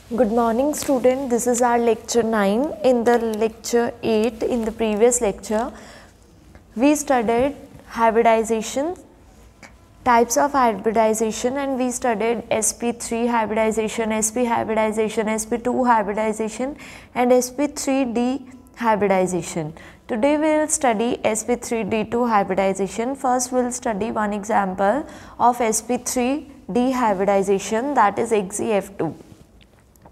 Good morning student, this is our lecture 9. In the lecture 8, in the previous lecture, we studied hybridization, types of hybridization, and we studied sp3 hybridization, sp hybridization, sp2 hybridization and sp3d hybridization. Today we will study sp3d2 hybridization. First we will study one example of sp3d hybridization, that is XeF2.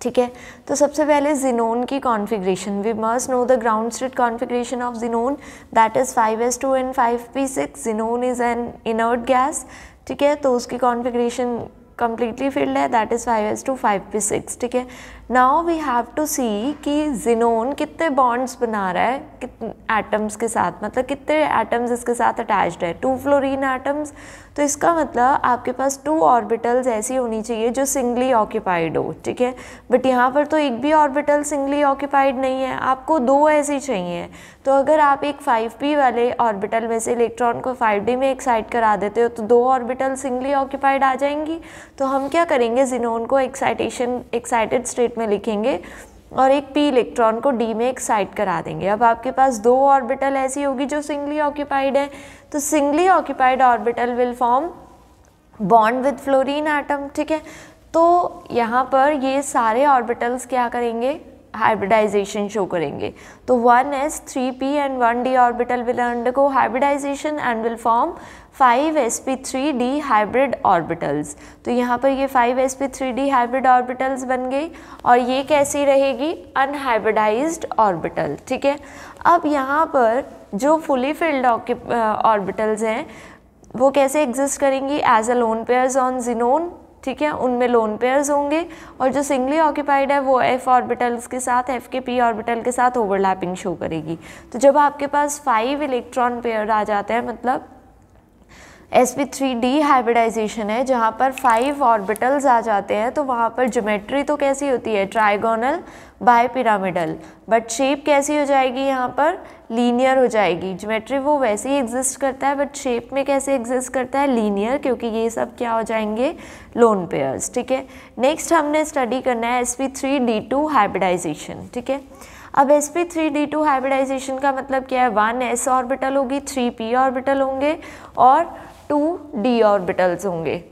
ठीक है, तो सबसे पहले xenon की configuration, we must know the ground state configuration of xenon, that is 5s2 and 5p6. Xenon is an inert gas. ठीक है, तो उसकी कॉन्फ़िगरेशन कम्प्लीटली फिल्ड है, दैट इज़ 5s2 5p6. ठीक है, now we have to see कि xenon कितने bonds बना रहा है कितने एटम्स के साथ, मतलब कितने एटम्स इसके साथ अटैच्ड है. 2 फ्लोरीन एटम्स, तो इसका मतलब आपके पास 2 ऑर्बिटल्स ऐसी होनी चाहिए जो सिंगली ऑक्यूपाइड हो. ठीक है, बट यहाँ पर तो एक भी ऑर्बिटल सिंगली ऑक्यूपाइड नहीं है, आपको 2 ऐसी चाहिए. तो अगर आप एक 5p वाले ऑर्बिटल में से इलेक्ट्रॉन को 5d में एक्साइट करा देते हो तो 2 ऑर्बिटल सिंगली ऑक्यूपाइड आ जाएंगी. तो हम क्या करेंगे, जिनोन को एक्साइटेड स्टेट में लिखेंगे और एक p इलेक्ट्रॉन को d में एक्साइट करा देंगे. अब आपके पास 2 ऑर्बिटल ऐसी होगी जो सिंगली ऑक्यूपाइड है, तो singly occupied orbital will form bond with fluorine atom. ठीक है, तो यहाँ पर ये सारे ऑर्बिटल्स क्या करेंगे, हाइब्रिडाइजेशन शो करेंगे. तो 1s 3p and 1d orbital will undergo hybridization and will form 5sp3d hybrid orbitals. तो यहाँ पर ये 5sp3d हाइब्रिड ऑर्बिटल्स बन गई और ये कैसी रहेगी, अनहाइब्रिडाइज्ड ऑर्बिटल. ठीक है, अब यहाँ पर जो फुली फिल्ड ऑर्बिटल्स हैं वो कैसे एग्जिस्ट करेंगी, as a lone pairs on xenon. ठीक है, उनमें लोन पेयर्स होंगे और जो सिंगली ऑक्यूपाइड है वो f ऑर्बिटल्स के साथ, f के p ऑर्बिटल के साथ ओवरलैपिंग शो करेगी. तो जब आपके पास 5 इलेक्ट्रॉन पेयर आ जाते हैं, मतलब sp3d हाइब्रिडाइजेशन है जहाँ पर 5 ऑर्बिटल्स आ जाते हैं, तो वहाँ पर ज्योमेट्री तो कैसी होती है, trigonal bipyramidal, but shape कैसी हो जाएगी, यहाँ पर लीनियर हो जाएगी. ज्योमेट्री वो वैसे ही एग्जिस्ट करता है बट शेप में कैसे एग्जिस्ट करता है, लीनियर, क्योंकि ये सब क्या हो जाएंगे, लोन पेयर्स. ठीक है, नेक्स्ट हमने स्टडी करना है sp3d2 हाइब्रिडाइजेशन. ठीक है, अब sp3d2 हाइब्रिडाइजेशन का मतलब क्या है, 1s ऑर्बिटल होगी, 3p ऑर्बिटल होंगे और 2d ऑर्बिटल्स होंगे.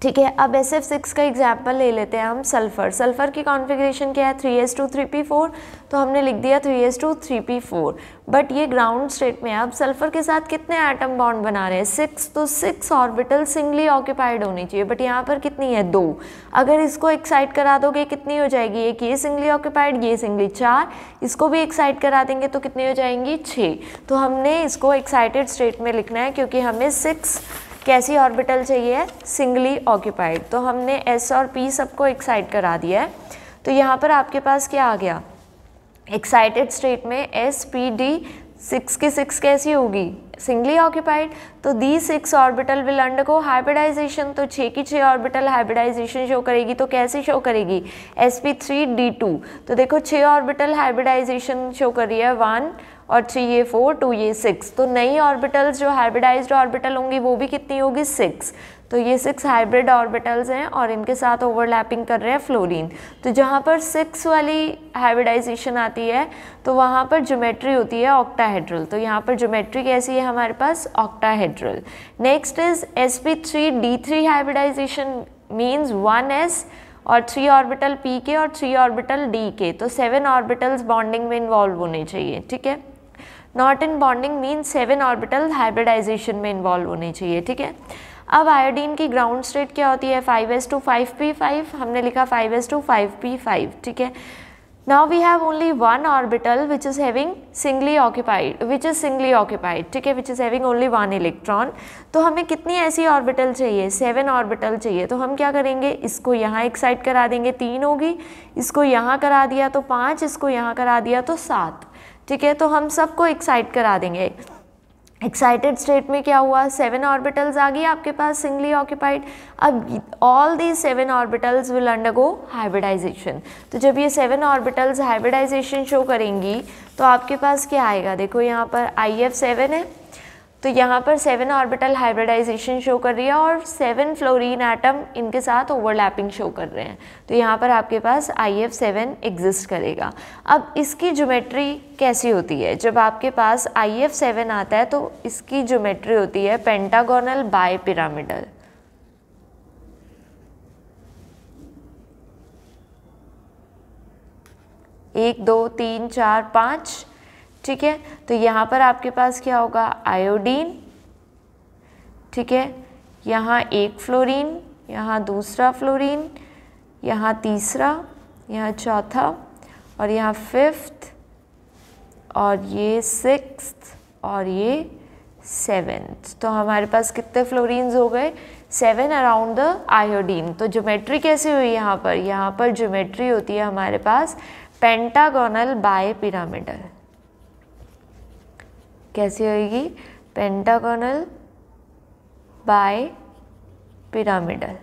ठीक है, अब SF6 का एग्जाम्पल ले लेते हैं हम. सल्फर, सल्फर की कॉन्फ़िगरेशन क्या है, 3s2 3p4, तो हमने लिख दिया 3s2 3p4. बट ये ग्राउंड स्टेट में, अब सल्फर के साथ कितने एटम बॉन्ड बना रहे हैं, 6, तो 6 ऑर्बिटल सिंगली ऑक्यूपाइड होनी चाहिए, बट यहाँ पर कितनी है, 2. अगर इसको एक्साइट करा दोगे कितनी हो जाएगी, एक ये सिंगली ऑक्यूपाइड, ये सिंगली, 4. इसको भी एक्साइट करा देंगे तो कितनी हो जाएंगी, 6. तो हमने इसको एक्साइटेड स्टेट में लिखना है क्योंकि हमें 6 कैसी ऑर्बिटल चाहिए, सिंगली ऑक्यूपाइड. तो हमने s और p सबको एक्साइट करा दिया है. तो यहाँ पर आपके पास क्या आ गया, एक्साइटेड स्टेट में sp_d 6 की 6 कैसी होगी, सिंगली ऑक्यूपाइड. तो दी 6 ऑर्बिटल विल अंडरगो हाइब्रिडाइजेशन, तो 6 की 6 ऑर्बिटल हाइब्रिडाइजेशन शो करेगी. तो कैसे शो करेगी, sp3d2. तो देखो 6 ऑर्बिटल हाइब्रिडाइजेशन शो कर रही है, 1 और 3 ये 4, 2 ये 6. तो नई ऑर्बिटल्स जो हाइब्रिडाइज्ड ऑर्बिटल होंगी वो भी कितनी होगी, 6. तो ये 6 हाइब्रिड ऑर्बिटल्स हैं और इनके साथ ओवरलैपिंग कर रहे हैं फ्लोरीन. तो जहाँ पर 6 वाली हाइब्रिडाइजेशन आती है तो वहाँ पर ज्योमेट्री होती है ऑक्टाहेड्रल. तो यहाँ पर ज्योमेट्री कैसी है हमारे पास, octahedral. Next is sp3d3 hybridization, means 1s और 3 ऑर्बिटल p के और 3 ऑर्बिटल d के. तो 7 ऑर्बिटल्स बॉन्डिंग में इन्वॉल्व होने चाहिए. ठीक है, not in bonding means 7 orbital hybridization में इन्वॉल्व होने चाहिए. ठीक है, अब आयोडीन की ग्राउंड स्टेट क्या होती है, 5s2 5p5, हमने लिखा 5s2 5p5. ठीक है, now we have only 1 orbital which is having singly occupied, which is singly occupied. ठीक है, which is having only 1 electron. तो हमें कितनी ऐसी ऑर्बिटल चाहिए, 7 ऑर्बिटल चाहिए. तो हम क्या करेंगे, इसको यहाँ एक्साइट करा देंगे, 3 होगी, इसको यहाँ करा दिया तो 5, इसको यहाँ करा दिया तो 7. ठीक है, तो हम सबको एक्साइट करा देंगे. एक्साइटेड स्टेट में क्या हुआ, 7 ऑर्बिटल्स आ गई आपके पास सिंगली ऑक्यूपाइड. अब all the 7 orbitals will undergo hybridization. तो जब ये 7 ऑर्बिटल्स हाइब्रिडाइजेशन शो करेंगी तो आपके पास क्या आएगा, देखो यहाँ पर IF7 है, तो यहाँ पर 7 ऑर्बिटल हाइब्रिडाइजेशन शो कर रही है और 7 फ्लोरीन एटम इनके साथ ओवरलैपिंग शो कर रहे हैं। तो यहाँ पर आपके पास IF7 एग्जिस्ट करेगा। अब इसकी ज्योमेट्री कैसी होती है? जब आपके पास IF7 आता है तो इसकी ज्योमेट्री होती है पेंटागोनल बाय पिरामिडल। एक, दो, तीन, चार, 5, ठीक है। तो यहाँ पर आपके पास क्या होगा? आयोडीन, ठीक है। यहाँ एक फ्लोरीन, यहाँ दूसरा फ्लोरीन, यहाँ तीसरा, यहाँ चौथा, और यहाँ 5th, और ये 6th, और ये 7th। तो हमारे पास कितने फ्लोरीन्स हो गए? 7 अराउंड द आयोडीन। तो ज्योमेट्री कैसी हुई यहाँ पर? यहाँ पर ज्योमेट्री होती है हमारे पास पेंटागोनल बाय पिरामिडल। कैसी होगी? पेंटागोनल बाय पिरामिडल,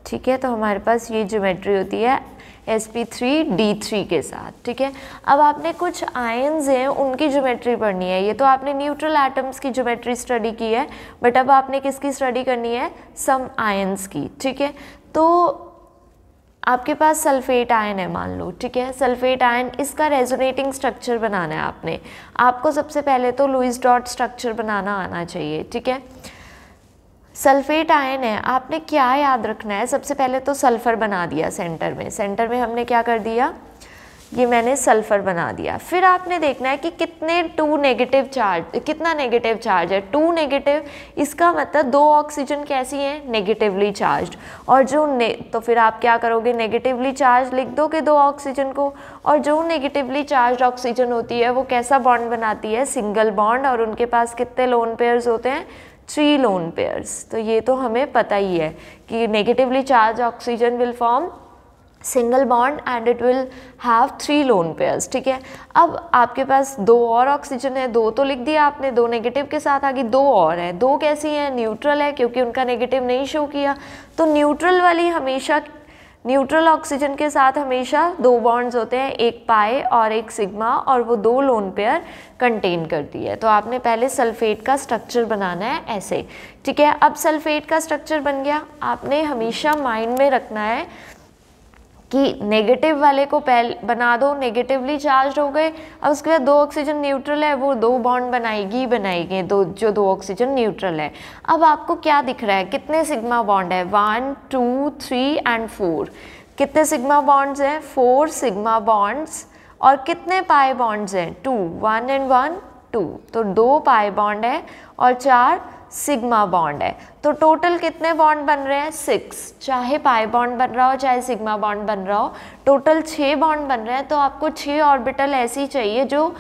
ठीक है। तो हमारे पास ये ज्योमेट्री होती है sp3d3 के साथ, ठीक है। अब आपने कुछ आयन्स हैं उनकी ज्योमेट्री पढ़नी है। ये तो आपने न्यूट्रल एटम्स की ज्योमेट्री स्टडी की है, बट अब आपने किसकी स्टडी करनी है? सम आयन्स की, ठीक है। तो आपके पास सल्फेट आयन है मान लो, ठीक है। सल्फेट आयन, इसका रेजोनेटिंग स्ट्रक्चर बनाना है आपने। आपको सबसे पहले तो लुईस डॉट स्ट्रक्चर बनाना आना चाहिए, ठीक है। सल्फेट आयन है, आपने क्या याद रखना है? सबसे पहले तो सल्फर बना दिया सेंटर में। सेंटर में हमने क्या कर दिया? ये मैंने सल्फर बना दिया। फिर आपने देखना है कि कितने 2 नेगेटिव चार्ज, कितना नेगेटिव चार्ज है? 2 नेगेटिव, इसका मतलब 2 ऑक्सीजन कैसी हैं? Negatively charge. और जो तो फिर आप क्या करोगे? नेगेटिवली चार्ज लिख दोगे 2 ऑक्सीजन को, और जो नेगेटिवली चार्ज ऑक्सीजन होती है वो कैसा बॉन्ड बनाती है? Single bond. और उनके पास कितने लोन पेयर्स होते हैं? 3 लोन पेयर्स। तो ये तो हमें पता ही है कि negatively charge oxygen will form single bond and it will have 3 lone pairs, ठीक है। अब आपके पास 2 और ऑक्सीजन है, 2 तो लिख दिया आपने, 2 नेगेटिव के साथ आगे 2 और है। 2 कैसी हैं? न्यूट्रल है, क्योंकि उनका नेगेटिव नहीं शो किया। तो न्यूट्रल वाली हमेशा, न्यूट्रल ऑक्सीजन के साथ हमेशा 2 बॉन्ड्स होते हैं, एक पाई और एक सिग्मा, और वो 2 लोन पेयर कंटेन करती है। तो आपने पहले सल्फेट का स्ट्रक्चर बनाना है ऐसे, ठीक है। अब सल्फेट का स्ट्रक्चर बन गया, आपने हमेशा माइंड में रखना है कि नेगेटिव वाले को पहले बना दो, नेगेटिवली चार्ज हो गए। अब उसके बाद 2 ऑक्सीजन न्यूट्रल है, वो 2 बॉन्ड बनाएगी जो 2 ऑक्सीजन न्यूट्रल है। अब आपको क्या दिख रहा है? कितने सिग्मा बॉन्ड है? 1, 2, 3 एंड 4। कितने सिग्मा बॉन्ड्स हैं? 4 सिग्मा बॉन्ड्स। और कितने पाई बॉन्ड्स हैं? 2, 1 एंड 1, 2। तो 2 पाई बॉन्ड है और 4 सिग्मा बॉन्ड है। तो टोटल कितने बॉन्ड बन रहे हैं? 6। चाहे पाई बॉन्ड बन रहा हो चाहे सिग्मा बॉन्ड बन रहा हो, टोटल 6 बॉन्ड बन रहे हैं। तो आपको 6 ऑर्बिटल ऐसी चाहिए जो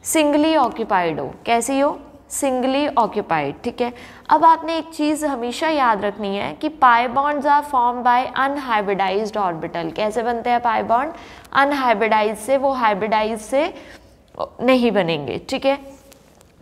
सिंगली ऑक्यूपाइड हो। कैसी हो? सिंगली ऑक्यूपाइड, ठीक है। अब आपने एक चीज़ हमेशा याद रखनी है कि pi bonds are form by unhybridized orbital. कैसे बनते हैं पाई बॉन्ड? अनहाइब्रिडाइज से, वो हाइब्रिडाइज से नहीं बनेंगे, ठीक है।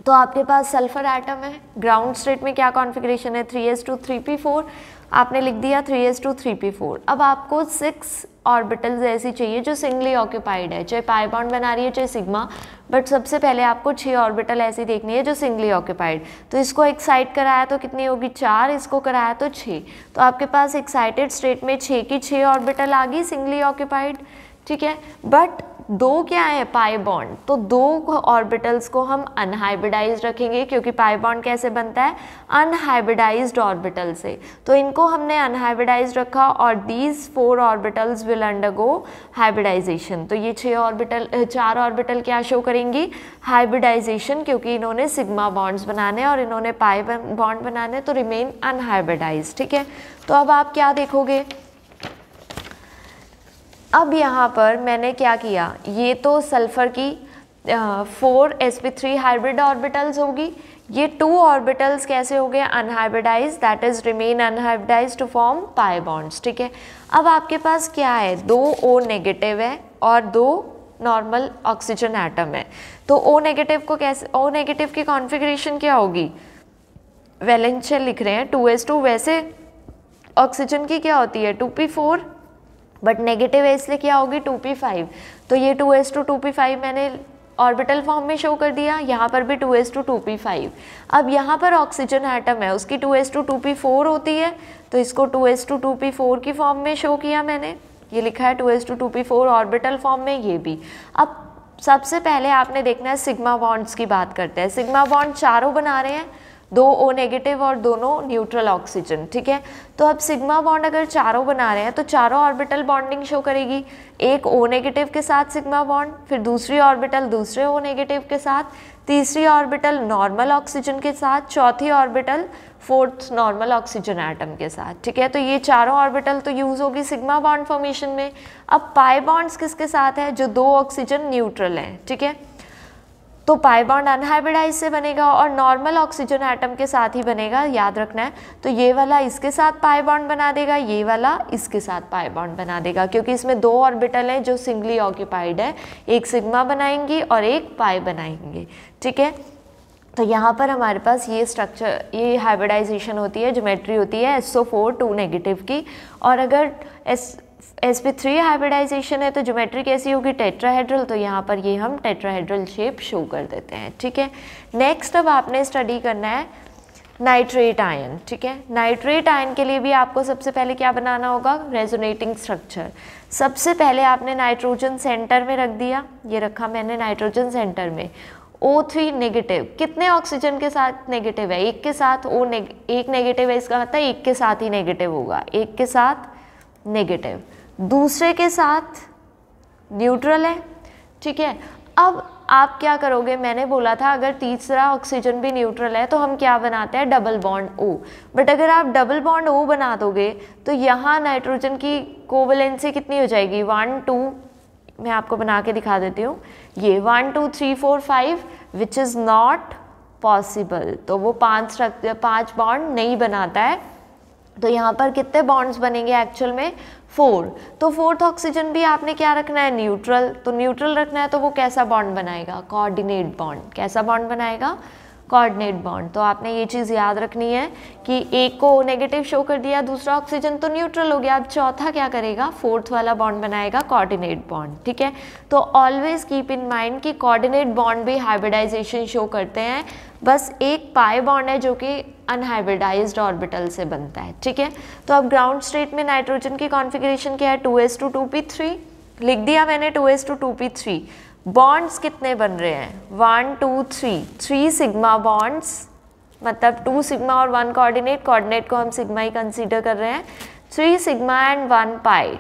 तो आपके पास सल्फर एटम है, ग्राउंड स्टेट में क्या कॉन्फ़िगरेशन है? 3s2 3p4। आपने लिख दिया 3s2 3p4। अब आपको 6 ऑर्बिटल्स ऐसी चाहिए जो सिंगली ऑक्यूपाइड है, चाहे पाई बॉन्ड बना रही है चाहे सिग्मा, बट सबसे पहले आपको 6 ऑर्बिटल ऐसी देखनी है जो सिंगली ऑक्यूपाइड। तो इसको एक्साइट कराया तो कितनी होगी? 4। इसको कराया तो 6। तो आपके पास एक्साइटेड स्टेट में 6 की 6 ऑर्बिटल आ गई सिंगली ऑक्यूपाइड, ठीक है। बट 2 क्या है? पाई बॉन्ड। तो 2 ऑर्बिटल्स को हम अनहाइब्रिडाइज रखेंगे, क्योंकि पाई बॉन्ड कैसे बनता है? अनहाइब्रिडाइज्ड ऑर्बिटल से। तो इनको हमने अनहाइब्रिडाइज रखा और these 4 orbitals will undergo hybridization. तो ये 4 ऑर्बिटल क्या शो करेंगी? हाइब्रिडाइजेशन, क्योंकि इन्होंने सिग्मा बॉन्ड्स बनाने और इन्होंने पाई बॉन्ड बनाने, तो रिमेन अनहाइब्रिडाइज, ठीक है। तो अब आप क्या देखोगे? अब यहाँ पर मैंने क्या किया? ये तो सल्फर की 4 sp3 हाइब्रिड ऑर्बिटल्स होगी। ये 2 ऑर्बिटल्स कैसे हो गए? Unhybridize, that is remain unhybridize to form pi bonds, ठीक है। अब आपके पास क्या है? 2 O नेगेटिव है और 2 नॉर्मल ऑक्सीजन एटम है। तो O नेगेटिव को कैसे, O नेगेटिव की कॉन्फ़िगरेशन क्या होगी? वैलेंस शेल लिख रहे हैं 2s2। वैसे ऑक्सीजन की क्या होती है? 2p4, बट नेगेटिव है इसलिए क्या होगी? 2p5। तो ये 2s2 2p5 मैंने ऑर्बिटल फॉर्म में शो कर दिया, यहाँ पर भी 2s2 2p5। अब यहाँ पर ऑक्सीजन एटम है, उसकी 2s2 2p4 होती है, तो इसको 2s2 2p4 की फॉर्म में शो किया मैंने, ये लिखा है 2s2 2p4 ऑर्बिटल फॉर्म में, ये भी। अब सबसे पहले आपने देखना है सिग्मा बॉन्ड्स की बात करते हैं। सिग्मा बॉन्ड चारों बना रहे हैं, 2 O नेगेटिव और दोनों न्यूट्रल ऑक्सीजन, ठीक है। तो अब सिग्मा बॉन्ड अगर चारों बना रहे हैं तो चारों ऑर्बिटल बॉन्डिंग शो करेगी, एक O नेगेटिव के साथ सिग्मा बॉन्ड, फिर दूसरी ऑर्बिटल दूसरे O नेगेटिव के साथ, तीसरी ऑर्बिटल नॉर्मल ऑक्सीजन के साथ, चौथी orbital fourth normal oxygen atom के साथ, ठीक है। तो ये चारों ऑर्बिटल तो यूज़ होगी सिग्मा बॉन्ड फॉर्मेशन में। अब पाई बॉन्ड्स किसके साथ है, जो 2 ऑक्सीजन न्यूट्रल हैं, ठीक है। तो पाई बॉन्ड अनहाइब्रिडाइज से बनेगा और नॉर्मल ऑक्सीजन एटम के साथ ही बनेगा, याद रखना है। तो ये वाला इसके साथ पाई बॉन्ड बना देगा, ये वाला इसके साथ पाई बॉन्ड बना देगा, क्योंकि इसमें 2 ऑर्बिटल हैं जो सिंगली ऑक्यूपाइड है, एक सिग्मा बनाएंगी और एक पाई बनाएंगे, ठीक है। तो यहाँ पर हमारे पास ये स्ट्रक्चर, ये हाइब्रिडाइजेशन होती है, ज्योमेट्री होती है SO4 2 नेगेटिव की। और अगर sp3 हाइब्रिडाइजेशन है तो ज्योमेट्री कैसी होगी, टेट्राहेड्रल। तो यहाँ पर ये हम टेट्राहेड्रल शेप शो कर देते हैं, ठीक है। नेक्स्ट अब आपने स्टडी करना है नाइट्रेट आयन, ठीक है। नाइट्रेट आयन के लिए भी आपको सबसे पहले क्या बनाना होगा, रेजोनेटिंग स्ट्रक्चर। सबसे पहले आपने नाइट्रोजन सेंटर में रख दिया, ये रखा मैंने नाइट्रोजन सेंटर में। O3 नेगेटिव, कितने ऑक्सीजन के साथ नेगेटिव है, एक के साथ, एक नेगेटिव है, इसका मतलब एक के साथ ही नेगेटिव होगा, एक के साथ नेगेटिव, दूसरे के साथ न्यूट्रल है, ठीक है। अब आप क्या करोगे, मैंने बोला था अगर तीसरा ऑक्सीजन भी न्यूट्रल है तो हम क्या बनाते हैं, डबल बॉन्ड O। बट अगर आप डबल बॉन्ड O बना दोगे तो यहाँ नाइट्रोजन की कोवैलेंसी कितनी हो जाएगी, 1 2, मैं आपको बना के दिखा देती हूँ, ये 1 2 3 4 5, विच इज़ नॉट पॉसिबल। तो वो 5 बॉन्ड नहीं बनाता है। तो यहाँ पर कितने बॉन्ड्स बनेंगे एक्चुअल में, 4। तो फोर्थ ऑक्सीजन भी आपने क्या रखना है, न्यूट्रल। तो न्यूट्रल रखना है तो वो कैसा बॉन्ड बनाएगा, कोऑर्डिनेट बॉन्ड। कैसा बॉन्ड बनाएगा, कोऑर्डिनेट बॉन्ड। तो आपने ये चीज़ याद रखनी है कि एक को नेगेटिव शो कर दिया, दूसरा ऑक्सीजन तो न्यूट्रल हो गया, अब चौथा क्या करेगा, फोर्थ वाला बॉन्ड बनाएगा, कोऑर्डिनेट बॉन्ड, ठीक है। तो ऑलवेज कीप इन माइंड कि कोऑर्डिनेट बॉन्ड भी हाइब्रिडाइजेशन शो करते हैं, बस एक पाई बॉन्ड है जो कि अनहाइब्रिडाइज्ड ऑर्बिटल से बनता है, ठीक है। तो अब ग्राउंड स्टेट में नाइट्रोजन की कॉन्फ़िगरेशन क्या है, 2s2 2p3 लिख दिया मैंने, 2s2 2p3। बॉन्ड्स कितने बन रहे हैं, 1 2 3 सिग्मा बॉन्ड्स, मतलब 2 सिग्मा और 1 कोऑर्डिनेट, कोऑर्डिनेट को हम सिग्मा ही कंसीडर कर रहे हैं, 3 sigma and 1 pi.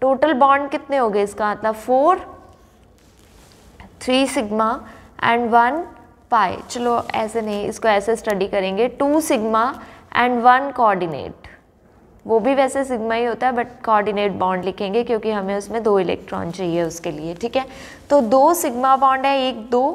Total bond कितने हो गए, इसका मतलब 4, 3 सिग्मा एंड 1 पाई। चलो ऐसे नहीं, इसको ऐसे स्टडी करेंगे, 2 सिग्मा एंड 1 कोऑर्डिनेट, वो भी वैसे सिग्मा ही होता है बट कोऑर्डिनेट बॉन्ड लिखेंगे क्योंकि हमें उसमें 2 इलेक्ट्रॉन चाहिए उसके लिए, ठीक है। तो 2 सिग्मा बॉन्ड है, 1 2,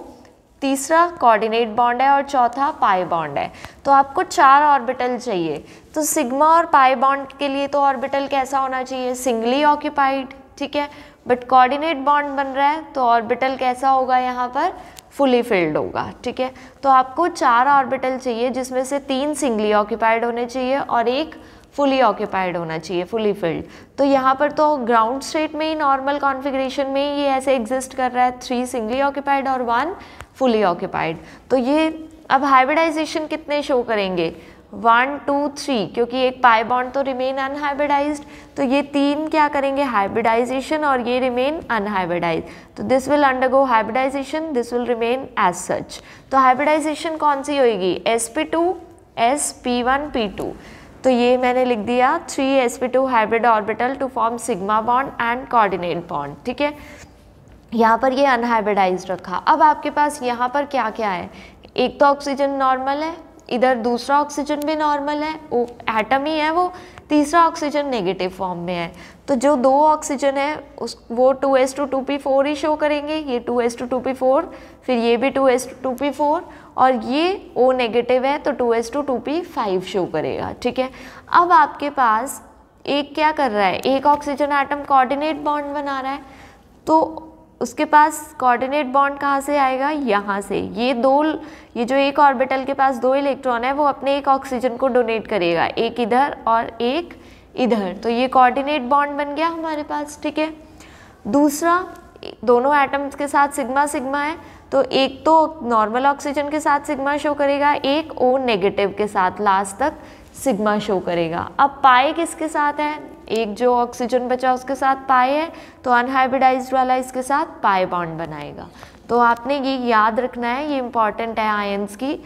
तीसरा कोऑर्डिनेट बॉन्ड है और चौथा पाई बॉन्ड है। तो आपको 4 ऑर्बिटल चाहिए। तो सिग्मा और पाई बॉन्ड के लिए तो ऑर्बिटल कैसा होना चाहिए, सिंगली ऑक्यूपाइड, ठीक है। बट कोऑर्डिनेट बॉन्ड बन रहा है तो ऑर्बिटल कैसा होगा, यहाँ पर फुली फिल्ड होगा, ठीक है। तो आपको 4 ऑर्बिटल चाहिए जिसमें से 3 सिंगली ऑक्यूपाइड होने चाहिए और एक फुली ऑक्यूपाइड होना चाहिए, फुली फिल्ड। तो यहाँ पर तो ग्राउंड स्टेट में ही नॉर्मल कॉन्फ़िगरेशन में ही ये ऐसे एग्जिस्ट कर रहा है, 3 सिंगली ऑक्यूपाइड और 1 फुली ऑक्यूपाइड। तो ये अब हाइब्रिडाइजेशन कितने शो करेंगे, 1 2 3, क्योंकि एक पाई बॉन्ड तो रिमेन अनहाइब्रिडाइज्ड, तो ये 3 क्या करेंगे, हाइब्रिडाइजेशन, और ये रिमेन अनहाइब्रिडाइज। तो this will undergo hybridization, this will remain as such. तो हाइब्रिडाइजेशन कौन सी होएगी, sp2 sp1 p2। तो ये मैंने लिख दिया 3 sp2 hybrid orbital to form sigma bond and coordinate bond, ठीक है। यहाँ पर ये अनहाइब्रिडाइज्ड रखा। अब आपके पास यहाँ पर क्या क्या है, एक तो ऑक्सीजन नॉर्मल है, इधर दूसरा ऑक्सीजन भी नॉर्मल है, वो एटम ही है वो, तीसरा ऑक्सीजन नेगेटिव फॉर्म में है। तो जो 2 ऑक्सीजन है वो 2s2 2p4 ही शो करेंगे, ये 2s2 2p4, फिर ये भी 2s2 2p4 और ये O नेगेटिव है तो 2s2 2p5 शो करेगा, ठीक है। अब आपके पास एक क्या कर रहा है, एक ऑक्सीजन एटम कोऑर्डिनेट बॉन्ड बना रहा है, तो उसके पास कोऑर्डिनेट बॉन्ड कहाँ से आएगा, यहाँ से। ये जो एक ऑर्बिटल के पास 2 इलेक्ट्रॉन है वो अपने एक ऑक्सीजन को डोनेट करेगा, एक इधर और एक इधर, तो ये कोऑर्डिनेट बॉन्ड बन गया हमारे पास, ठीक है। दूसरा, दोनों एटम्स के साथ सिग्मा सिग्मा है तो एक तो नॉर्मल ऑक्सीजन के साथ सिग्मा शो करेगा, एक O नेगेटिव के साथ लास्ट तक सिग्मा शो करेगा। अब पाई किसके साथ है, एक जो ऑक्सीजन बचा उसके साथ पाई है, तो अनहाइब्रिडाइज्ड वाला इसके साथ पाई बॉन्ड बनाएगा। तो आपने ये याद रखना है, ये इंपॉर्टेंट है आयंस की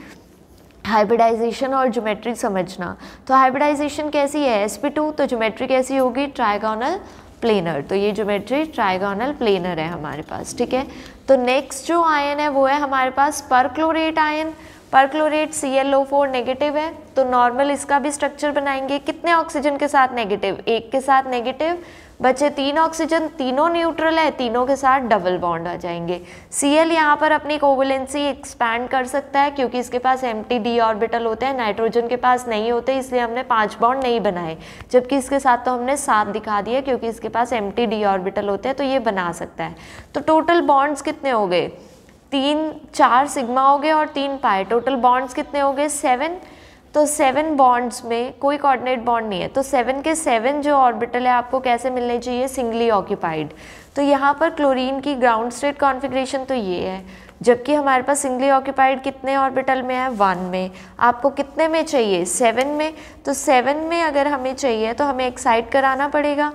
हाइब्रिडाइजेशन और ज्योमेट्री समझना। तो हाइब्रिडाइजेशन कैसी है, sp2, तो ज्योमेट्री कैसी होगी, ट्राइगोनल प्लेनर। तो ये ज्योमेट्री ट्राइगोनल प्लेनर है हमारे पास, ठीक है। तो नेक्स्ट जो आयन है वो है हमारे पास perchlorate ion. Perchlorate ClO4 negative है, तो नॉर्मल इसका भी स्ट्रक्चर बनाएंगे। कितने ऑक्सीजन के साथ नेगेटिव, एक के साथ नेगेटिव, बचे 3 ऑक्सीजन, तीनों न्यूट्रल है, तीनों के साथ डबल बॉन्ड आ जाएंगे। Cl यहाँ पर अपनी कोवैलेंसी एक्सपैंड कर सकता है क्योंकि इसके पास एम्प्टी d ऑर्बिटल होते हैं, नाइट्रोजन के पास नहीं होते, इसलिए हमने 5 बॉन्ड नहीं बनाए, जबकि इसके साथ तो हमने 7 दिखा दिया क्योंकि इसके पास एम्प्टी d ऑर्बिटल होते हैं, तो ये बना सकता है। तो टोटल बॉन्ड्स कितने हो गए, 4 सिग्मा हो गए और 3 पाई, टोटल बॉन्ड्स कितने हो गए 7। तो 7 बॉन्ड्स में कोई कोऑर्डिनेट बॉन्ड नहीं है, तो 7 के 7 जो ऑर्बिटल है आपको कैसे मिलने चाहिए, सिंगली ऑक्यूपाइड। तो यहाँ पर क्लोरीन की ग्राउंड स्टेट कॉन्फ़िगरेशन तो ये है, जबकि हमारे पास सिंगली ऑक्यूपाइड कितने ऑर्बिटल में है, 1 में। आपको कितने में चाहिए, 7 में। तो 7 में अगर हमें चाहिए तो हमें एक्साइट कराना पड़ेगा।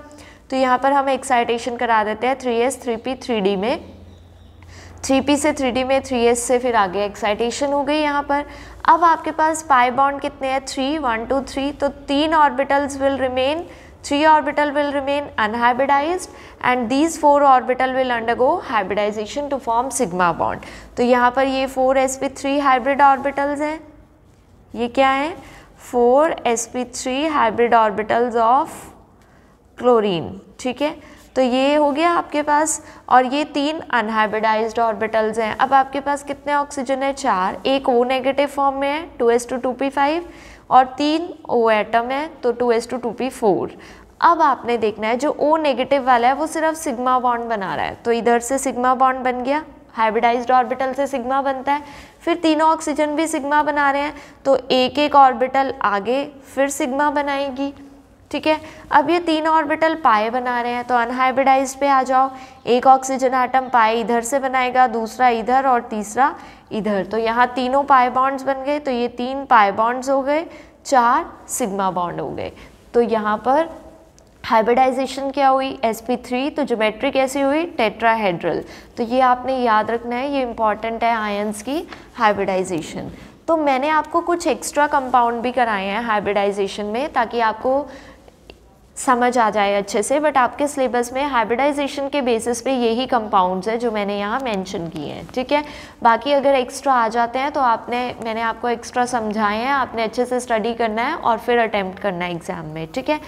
तो यहाँ पर हम एक्साइटेशन करा देते हैं 3s 3p 3d में, 3p से 3d में, 3s से फिर आगे एक्साइटेशन हो गई यहाँ पर। अब आपके पास पाई बॉन्ड कितने हैं, 3 1 2 3, तो 3 orbitals will remain, 3 orbital will remain unhybridized and these 4 orbital will undergo hybridization to form sigma bond. तो यहाँ पर ये 4 sp3 हाइब्रिड ऑर्बिटल्स हैं, ये क्या है, 4 sp3 hybrid orbitals of chlorine, ठीक है। तो ये हो गया आपके पास, और ये 3 अनहाइब्रिडाइज्ड ऑर्बिटल्स हैं। अब आपके पास कितने ऑक्सीजन है, 4, एक O नेगेटिव फॉर्म में है 2s2 2p5 और 3 O एटम है तो 2s2 2p4। अब आपने देखना है जो O नेगेटिव वाला है वो सिर्फ सिग्मा बॉन्ड बना रहा है, तो इधर से सिग्मा बॉन्ड बन गया, हाइब्रिडाइज्ड ऑर्बिटल से सिग्मा बनता है, फिर तीनों ऑक्सीजन भी सिग्मा बना रहे हैं, तो एक एक ऑर्बिटल आगे फिर सिग्मा बनाएगी, ठीक है। अब ये 3 ऑर्बिटल पाई बना रहे हैं, तो अनहाइब्रिडाइज्ड पे आ जाओ, एक ऑक्सीजन एटम पाई इधर से बनाएगा, दूसरा इधर और तीसरा इधर, तो यहाँ तीनों पाई बॉन्ड्स बन गए, तो ये 3 पाई बॉन्ड्स हो गए, 4 सिग्मा बॉन्ड हो गए। तो यहाँ पर हाइब्रिडाइजेशन क्या हुई, sp3, तो ज्योमेट्री कैसी हुई, टेट्राहेड्रल। तो ये आपने याद रखना है, ये इंपॉर्टेंट है आयंस की हाइब्रिडाइजेशन। तो मैंने आपको कुछ एक्स्ट्रा कंपाउंड भी कराए हैं हाइब्रिडाइजेशन में ताकि आपको समझ आ जाए अच्छे से, बट आपके सिलेबस में हाइब्रिडाइजेशन के बेसिस पे यही कंपाउंड्स है जो मैंने यहाँ मेंशन किए हैं, ठीक है। बाकी अगर एक्स्ट्रा आ जाते हैं तो मैंने आपको एक्स्ट्रा समझाए हैं, आपने अच्छे से स्टडी करना है और फिर अटेम्प्ट करना है एग्जाम में, ठीक है।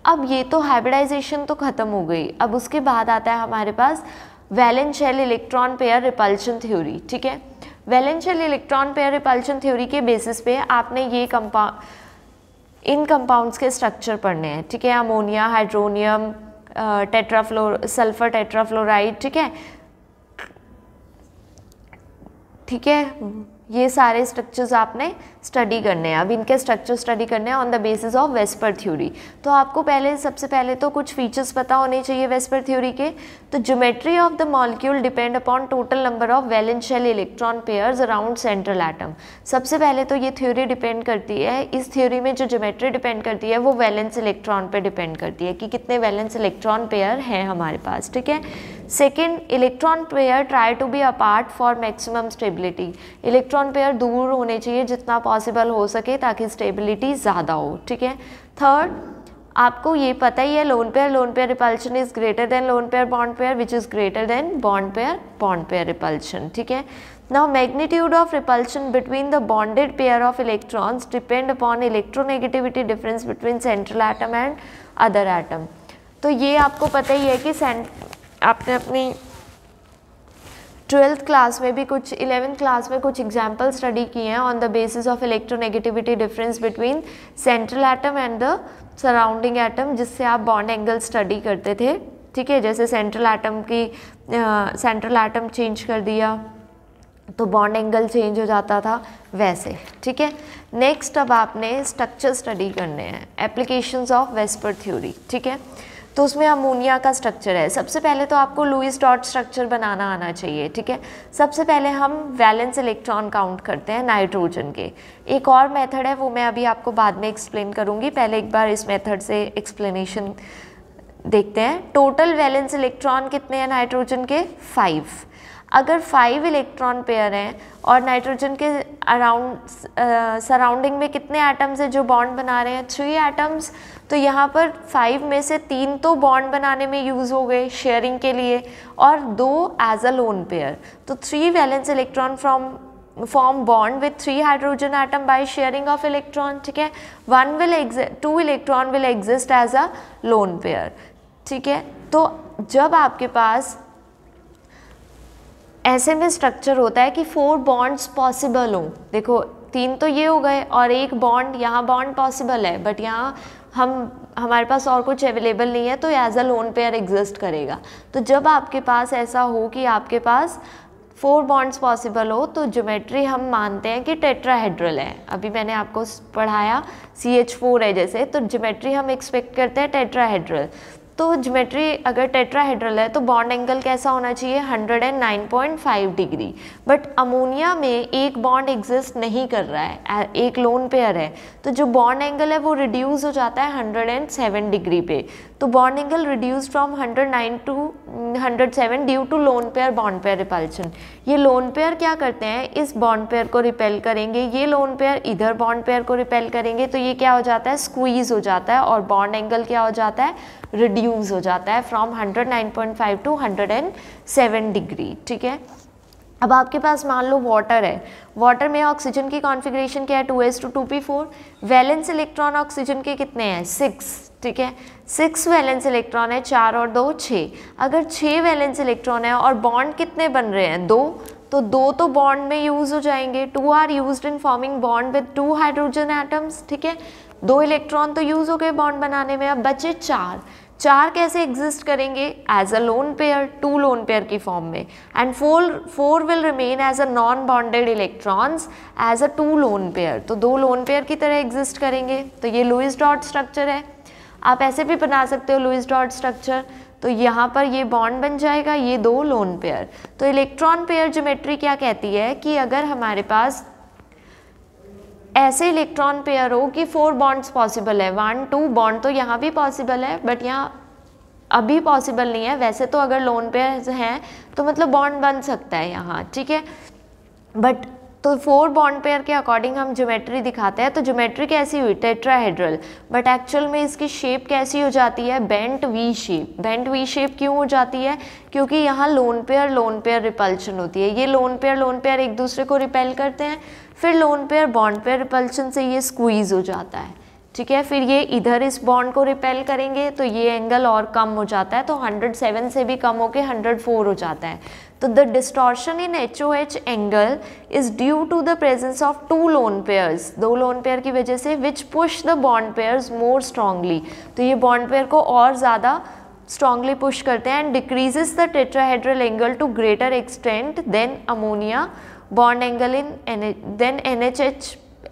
अब ये तो हाइब्रिडाइजेशन तो ख़त्म हो गई, अब उसके बाद आता है हमारे पास valence shell electron pair repulsion theory, ठीक है। Valence shell electron pair repulsion theory के बेसिस पे आपने ये इन कंपाउंड्स के स्ट्रक्चर पढ़ने हैं, ठीक है। अमोनिया, हाइड्रोनियम, सल्फर टेट्राफ्लोराइड, ठीक है, ठीक है, ये सारे स्ट्रक्चर्स आपने स्टडी करने हैं। अब इनके स्ट्रक्चर स्टडी करने हैं on the basis of VSEPR theory. तो आपको सबसे पहले तो कुछ फीचर्स पता होने चाहिए वेस्पर थ्योरी के। तो geometry of the molecule depend upon total number of valence shell electron pairs around central atom. सबसे पहले तो ये थ्योरी डिपेंड करती है, इस थ्योरी में जो ज्योमेट्री डिपेंड करती है वो वैलेंस इलेक्ट्रॉन पे डिपेंड करती है कि कितने वैलेंस इलेक्ट्रॉन पेयर हैं हमारे पास, ठीक है। Second, electron pair try to be apart for maximum stability. Electron pair दूर होने चाहिए जितना पॉसिबल हो सके ताकि स्टेबिलिटी ज़्यादा हो, ठीक है। थर्ड, आपको ये पता ही है lone pair repulsion is greater than loan pair bond pair which is greater than bond pair repulsion, ठीक है। Now magnitude of repulsion between the bonded pair of electrons depend upon electronegativity difference between central atom and other atom. तो ये आपको पता ही है कि आपने अपनी 12th क्लास में भी कुछ 11th क्लास में कुछ एग्जाम्पल स्टडी किए हैं on the basis of electronegativity difference between central atom and the surrounding atom, जिससे आप बॉन्ड एंगल स्टडी करते थे, ठीक है। जैसे सेंट्रल एटम चेंज कर दिया तो बॉन्ड एंगल चेंज हो जाता था, वैसे, ठीक है। नेक्स्ट अब आपने स्ट्रक्चर स्टडी करने हैं, एप्लीकेशंस ऑफ वेस्पर थ्योरी, ठीक है। तो उसमें अमोनिया का स्ट्रक्चर है। सबसे पहले तो आपको लुईस डॉट स्ट्रक्चर बनाना आना चाहिए, ठीक है। सबसे पहले हम वैलेंस इलेक्ट्रॉन काउंट करते हैं नाइट्रोजन के। एक और मेथड है, वो मैं अभी आपको बाद में एक्सप्लेन करूँगी, पहले एक बार इस मेथड से एक्सप्लेनेशन देखते हैं। टोटल वैलेंस इलेक्ट्रॉन कितने हैं नाइट्रोजन के? 5। अगर 5 इलेक्ट्रॉन पेयर हैं और नाइट्रोजन के अराउंड सराउंडिंग में कितने एटम्स हैं जो बॉन्ड बना रहे हैं? 3 एटम्स। तो यहाँ पर 5 में से 3 तो बॉन्ड बनाने में यूज़ हो गए शेयरिंग के लिए और 2 एज अ लोन पेयर। तो 3 valence electron form bond with 3 hydrogen atom by sharing of electron, ठीक है। 2 electron will exist as a lone pair, ठीक है। तो जब आपके पास ऐसे में स्ट्रक्चर होता है कि 4 बॉन्ड्स पॉसिबल हों, देखो 3 तो ये हो गए और एक बॉन्ड यहाँ बॉन्ड पॉसिबल है, बट यहाँ हमारे पास और कुछ अवेलेबल नहीं है, तो as a lone pair exist करेगा। तो जब आपके पास ऐसा हो कि आपके पास 4 बॉन्ड्स पॉसिबल हो, तो ज्योमेट्री हम मानते हैं कि टेट्राहेड्रल है। अभी मैंने आपको पढ़ाया CH4 है जैसे, तो ज्योमेट्री हम एक्सपेक्ट करते हैं टेट्राहेड्रल। तो ज्योमेट्री अगर टेट्राहेड्रल है तो बॉन्ड एंगल कैसा होना चाहिए? 109.5 डिग्री। बट अमोनिया में एक बॉन्ड एग्जिस्ट नहीं कर रहा है, एक लोन पेयर है, तो जो बॉन्ड एंगल है वो रिड्यूस हो जाता है 107 डिग्री पे। तो bond angle reduce from 109 to 107 due to lone pair bond pair repulsion. ये लोन पेयर क्या करते हैं? इस बॉन्ड पेयर को रिपेल करेंगे, ये लोन पेयर इधर बॉन्ड पेयर को रिपेल करेंगे, तो ये क्या हो जाता है? स्क्वीज हो जाता है और बॉन्ड एंगल क्या हो जाता है? रिड्यूस हो जाता है फ्रॉम 109.5 टू 107 डिग्री, ठीक है। अब आपके पास मान लो वाटर है, वाटर में ऑक्सीजन की कॉन्फ़िगरेशन क्या है? 2s2 2p4। Valence electron oxygen के कितने हैं? 6, ठीक है। 6 वैलेंस इलेक्ट्रॉन है, 4 और 2 6। अगर 6 वैलेंस इलेक्ट्रॉन है और बॉन्ड कितने बन रहे हैं? 2, तो 2 तो बॉन्ड में यूज हो जाएंगे। 2 are used in forming bond with 2 hydrogen atoms, ठीक है। 2 इलेक्ट्रॉन तो यूज हो गए बॉन्ड बनाने में, अब बचे 4। 4 कैसे एग्जिस्ट करेंगे? As a lone pair, 2 lone pair की फॉर्म में। And 4 will remain as a non bonded electrons as a 2 lone pair. तो 2 लोन पेयर की तरह एग्जिस्ट करेंगे। तो ये लुईस डॉट स्ट्रक्चर है। आप ऐसे भी बना सकते हो लुईस डॉट स्ट्रक्चर। तो यहाँ पर ये बॉन्ड बन जाएगा, ये 2 लोन पेयर। तो इलेक्ट्रॉन पेयर ज्योमेट्री क्या कहती है कि अगर हमारे पास ऐसे इलेक्ट्रॉन पेयर हो कि 4 बॉन्ड्स पॉसिबल है, 1 2 बॉन्ड तो यहाँ भी पॉसिबल है, बट यहाँ अभी पॉसिबल नहीं है। वैसे तो अगर लोन पेयर हैं तो मतलब बॉन्ड बन सकता है यहाँ, ठीक है। बट तो 4 बॉन्ड पेयर के अकॉर्डिंग हम ज्योमेट्री दिखाते हैं। तो ज्योमेट्री कैसी हुई? टेट्राहेड्रल। बट एक्चुअल में इसकी शेप कैसी हो जाती है? Bent V shape. Bent V shape क्यों हो जाती है? क्योंकि यहाँ लोन पेयर रिपल्शन होती है। ये लोन पेयर एक दूसरे को रिपेल करते हैं, फिर loan pair bond pair repulsion से ये स्क्वीज हो जाता है, ठीक है। फिर ये इधर इस बॉन्ड को रिपेल करेंगे तो ये एंगल और कम हो जाता है, तो 107 से भी कम होकर 104 हो जाता है। तो the distortion in HOH angle is due to the presence of 2 lone pairs, 2 lone pair की वजह से, which push the bond pairs more strongly. तो ये बॉन्ड पेयर को और ज़्यादा स्ट्रांगली पुश करते हैं and decreases the tetrahedral angle to greater extent than ammonia bond angle in than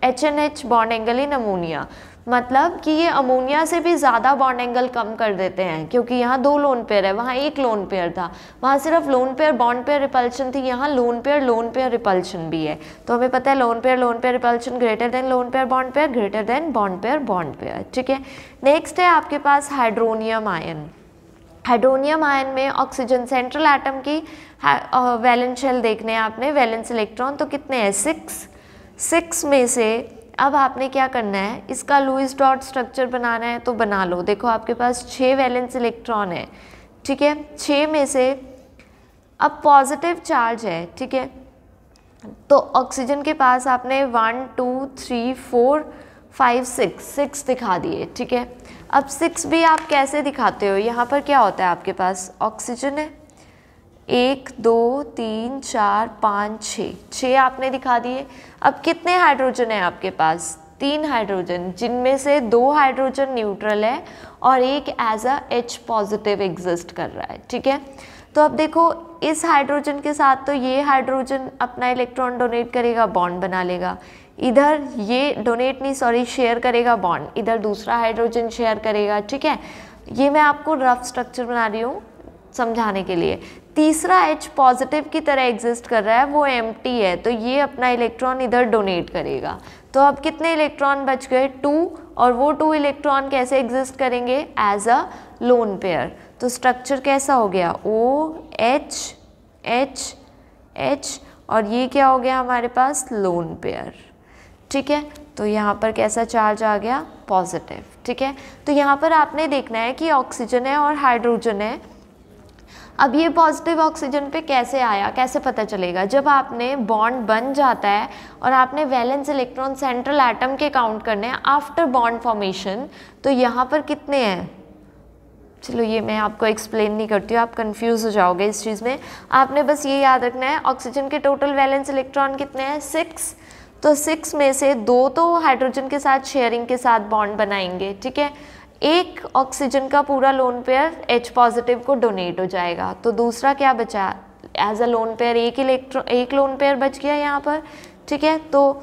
HNH bond angle in ammonia. मतलब कि ये अमोनिया से भी ज़्यादा बॉन्ड एंगल कम कर देते हैं, क्योंकि यहाँ 2 लोन पेयर है, वहाँ 1 लोन पेयर था। वहाँ सिर्फ loan pair bond pair repulsion थी, यहाँ लोन पेयर रिपल्शन भी है। तो हमें पता है lone pair repulsion greater than loan pair bond pair greater than bond pair, ठीक है। नेक्स्ट है आपके पास हाइड्रोनियम आयन। हाइड्रोनियम आयन में ऑक्सीजन सेंट्रल एटम की वैलेंस शेल देखने हैं आपने, वैलेंस इलेक्ट्रॉन तो कितने हैं? 6 में से अब आपने क्या करना है? इसका लुईस डॉट स्ट्रक्चर बनाना है तो बना लो। देखो आपके पास 6 वैलेंस इलेक्ट्रॉन है, ठीक है। 6 में से अब पॉजिटिव चार्ज है, ठीक है। तो ऑक्सीजन के पास आपने 1 2 3 4 5 6 दिखा दिए, ठीक है। अब 6 भी आप कैसे दिखाते हो? यहाँ पर क्या होता है आपके पास? ऑक्सीजन है, 1 2 3 4 5 6 आपने दिखा दिए। अब कितने हाइड्रोजन है आपके पास? 3 हाइड्रोजन, जिनमें से 2 हाइड्रोजन न्यूट्रल है और एक as a H positive exist कर रहा है, ठीक है। तो अब देखो इस हाइड्रोजन के साथ तो ये हाइड्रोजन अपना इलेक्ट्रॉन डोनेट करेगा, बॉन्ड बना लेगा। इधर ये शेयर करेगा बॉन्ड, इधर दूसरा हाइड्रोजन शेयर करेगा, ठीक है। ये मैं आपको रफ स्ट्रक्चर बना रही हूँ समझाने के लिए। तीसरा H पॉजिटिव की तरह एग्जिस्ट कर रहा है, वो एम्प्टी है, तो ये अपना इलेक्ट्रॉन इधर डोनेट करेगा। तो अब कितने इलेक्ट्रॉन बच गए? 2, और वो 2 इलेक्ट्रॉन कैसे एग्जिस्ट करेंगे? As a lone pair. तो स्ट्रक्चर कैसा हो गया? OH H H, और ये क्या हो गया हमारे पास? Loan pair. ठीक है, तो यहाँ पर कैसा चार्ज आ गया? पॉजिटिव। ठीक है, तो यहाँ पर आपने देखना है कि ऑक्सीजन है और हाइड्रोजन है। अब ये पॉजिटिव ऑक्सीजन पे कैसे आया, कैसे पता चलेगा? जब आपने बॉन्ड बन जाता है और आपने वैलेंस इलेक्ट्रॉन सेंट्रल एटम के काउंट करने हैं आफ्टर बॉन्ड फॉर्मेशन, तो यहाँ पर कितने हैं? चलो ये मैं आपको एक्सप्लेन नहीं करती हूँ, आप कंफ्यूज हो जाओगे इस चीज़ में। आपने बस ये याद रखना है ऑक्सीजन के टोटल वैलेंस इलेक्ट्रॉन कितने हैं? 6। तो 6 में से 2 तो हाइड्रोजन के साथ शेयरिंग के साथ बॉन्ड बनाएंगे। ठीक है, एक ऑक्सीजन का पूरा लोन पेयर H पॉजिटिव को डोनेट हो जाएगा, तो दूसरा क्या बचा? एज अ लोन पेयर एक लोन पेयर बच गया यहाँ पर। ठीक है, तो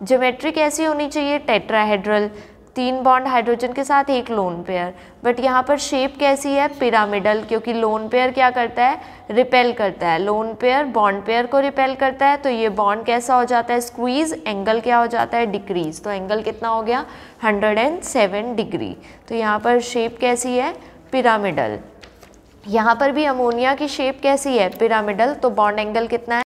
ज्योमेट्री कैसी होनी चाहिए? टेट्राहेड्रल, 3 बॉन्ड हाइड्रोजन के साथ एक लोन पेयर। बट यहाँ पर शेप कैसी है? पिरामिडल, क्योंकि लोन पेयर क्या करता है? रिपेल करता है। लोन पेयर बॉन्ड पेयर को रिपेल करता है, तो ये बॉन्ड कैसा हो जाता है? स्क्वीज। एंगल क्या हो जाता है? डिक्रीज। तो एंगल कितना हो गया? 107 डिग्री। तो यहाँ पर शेप कैसी है? पिरामिडल। यहाँ पर भी अमोनिया की शेप कैसी है? पिरामिडल। तो बॉन्ड एंगल कितना है?